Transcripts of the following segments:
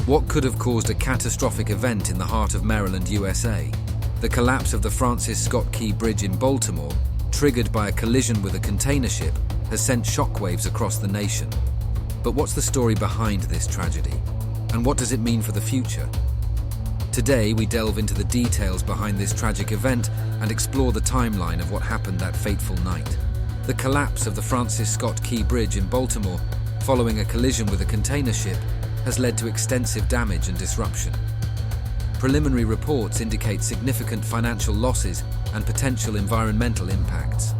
What could have caused a catastrophic event in the heart of Maryland, USA? The collapse of the Francis Scott Key Bridge in Baltimore, triggered by a collision with a container ship, has sent shockwaves across the nation. But what's the story behind this tragedy? And what does it mean for the future? Today, we delve into the details behind this tragic event and explore the timeline of what happened that fateful night. The collapse of the Francis Scott Key Bridge in Baltimore, following a collision with a container ship, has led to extensive damage and disruption. Preliminary reports indicate significant financial losses and potential environmental impacts.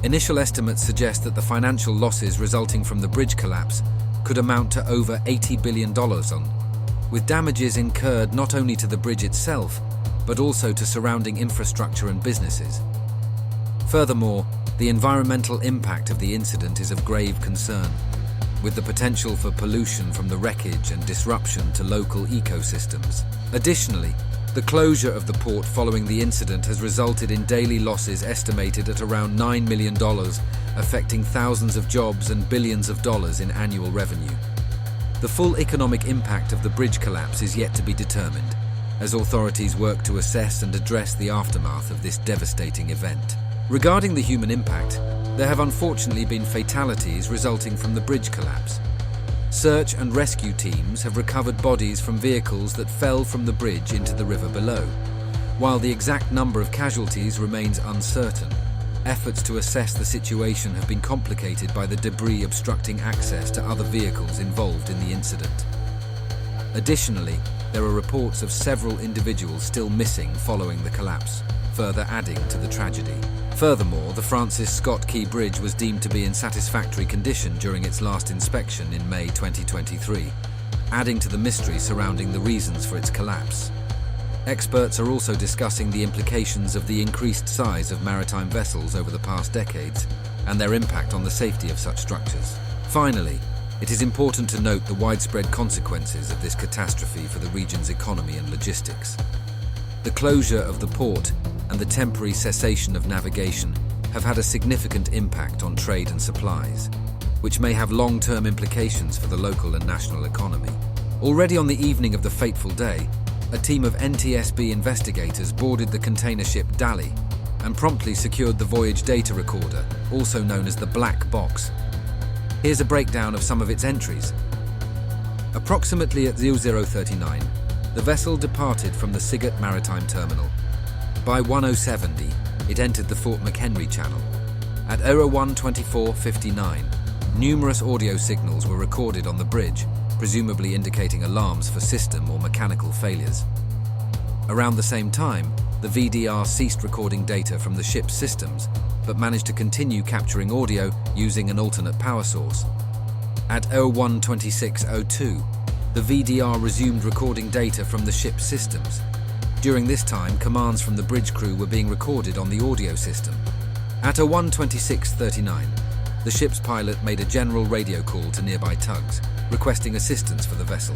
Initial estimates suggest that the financial losses resulting from the bridge collapse could amount to over $80 billion, with damages incurred not only to the bridge itself, but also to surrounding infrastructure and businesses. Furthermore, the environmental impact of the incident is of grave concern, with the potential for pollution from the wreckage and disruption to local ecosystems. Additionally, the closure of the port following the incident has resulted in daily losses estimated at around $9 million, affecting thousands of jobs and billions of dollars in annual revenue. The full economic impact of the bridge collapse is yet to be determined, as authorities work to assess and address the aftermath of this devastating event. Regarding the human impact, there have unfortunately been fatalities resulting from the bridge collapse. Search and rescue teams have recovered bodies from vehicles that fell from the bridge into the river below. While the exact number of casualties remains uncertain, efforts to assess the situation have been complicated by the debris obstructing access to other vehicles involved in the incident. Additionally, there are reports of several individuals still missing following the collapse, further adding to the tragedy. Furthermore, the Francis Scott Key Bridge was deemed to be in satisfactory condition during its last inspection in May 2023, adding to the mystery surrounding the reasons for its collapse. Experts are also discussing the implications of the increased size of maritime vessels over the past decades and their impact on the safety of such structures. Finally, it is important to note the widespread consequences of this catastrophe for the region's economy and logistics. The closure of the port and the temporary cessation of navigation have had a significant impact on trade and supplies, which may have long-term implications for the local and national economy. Already on the evening of the fateful day, a team of NTSB investigators boarded the container ship Dali and promptly secured the voyage data recorder, also known as the Black Box. Here's a breakdown of some of its entries. Approximately at 0039, the vessel departed from the Sigurd Maritime Terminal. By 1070, it entered the Fort McHenry Channel. At 0124:59, numerous audio signals were recorded on the bridge, presumably indicating alarms for system or mechanical failures. Around the same time, the VDR ceased recording data from the ship's systems, but managed to continue capturing audio using an alternate power source. At 0126:02, the VDR resumed recording data from the ship's systems. During this time, commands from the bridge crew were being recorded on the audio system. At 0126:39, the ship's pilot made a general radio call to nearby tugs, requesting assistance for the vessel.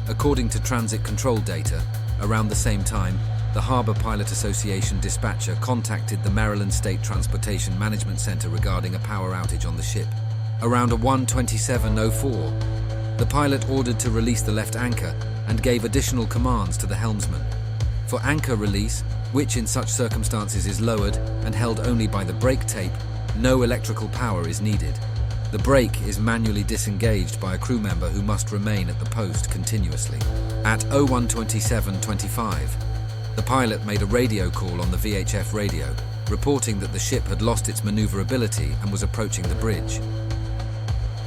According to transit control data, around the same time, the Harbor Pilot Association dispatcher contacted the Maryland State Transportation Management Center regarding a power outage on the ship. Around 0127:04, the pilot ordered to release the left anchor and gave additional commands to the helmsman. For anchor release, which in such circumstances is lowered and held only by the brake tape, no electrical power is needed. The brake is manually disengaged by a crew member who must remain at the post continuously. At 0127:25, the pilot made a radio call on the VHF radio, reporting that the ship had lost its maneuverability and was approaching the bridge.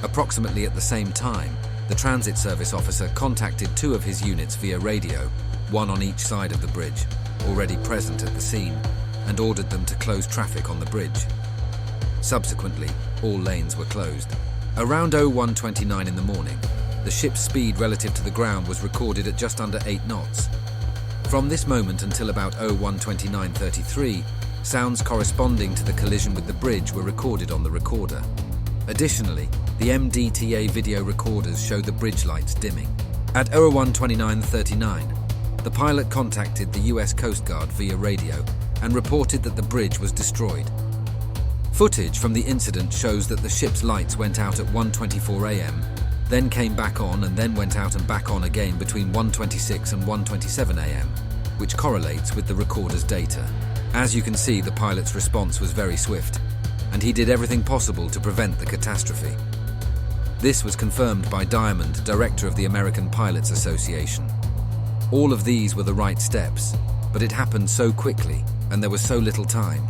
Approximately at the same time, the transit service officer contacted two of his units via radio, one on each side of the bridge, already present at the scene, and ordered them to close traffic on the bridge. Subsequently, all lanes were closed. Around 0129 in the morning, the ship's speed relative to the ground was recorded at just under 8 knots. From this moment until about 0129:33, sounds corresponding to the collision with the bridge were recorded on the recorder. Additionally, the MDTA video recorders show the bridge lights dimming. At 0129:39, the pilot contacted the US Coast Guard via radio and reported that the bridge was destroyed. Footage from the incident shows that the ship's lights went out at 1:24 a.m., then came back on and then went out and back on again between 1:26 and 1:27 a.m., which correlates with the recorder's data. As you can see, the pilot's response was very swift, and he did everything possible to prevent the catastrophe. This was confirmed by Diamond, director of the American Pilots Association. All of these were the right steps, but it happened so quickly, and there was so little time.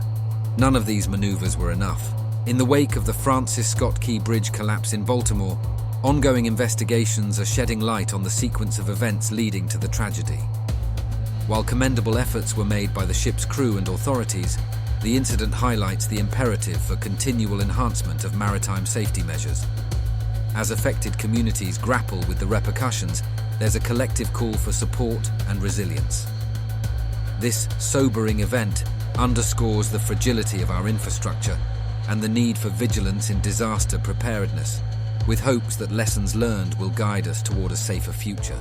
None of these maneuvers were enough. In the wake of the Francis Scott Key Bridge collapse in Baltimore, ongoing investigations are shedding light on the sequence of events leading to the tragedy. While commendable efforts were made by the ship's crew and authorities, the incident highlights the imperative for continual enhancement of maritime safety measures. As affected communities grapple with the repercussions, there's a collective call for support and resilience. This sobering event underscores the fragility of our infrastructure and the need for vigilance in disaster preparedness, with hopes that lessons learned will guide us toward a safer future.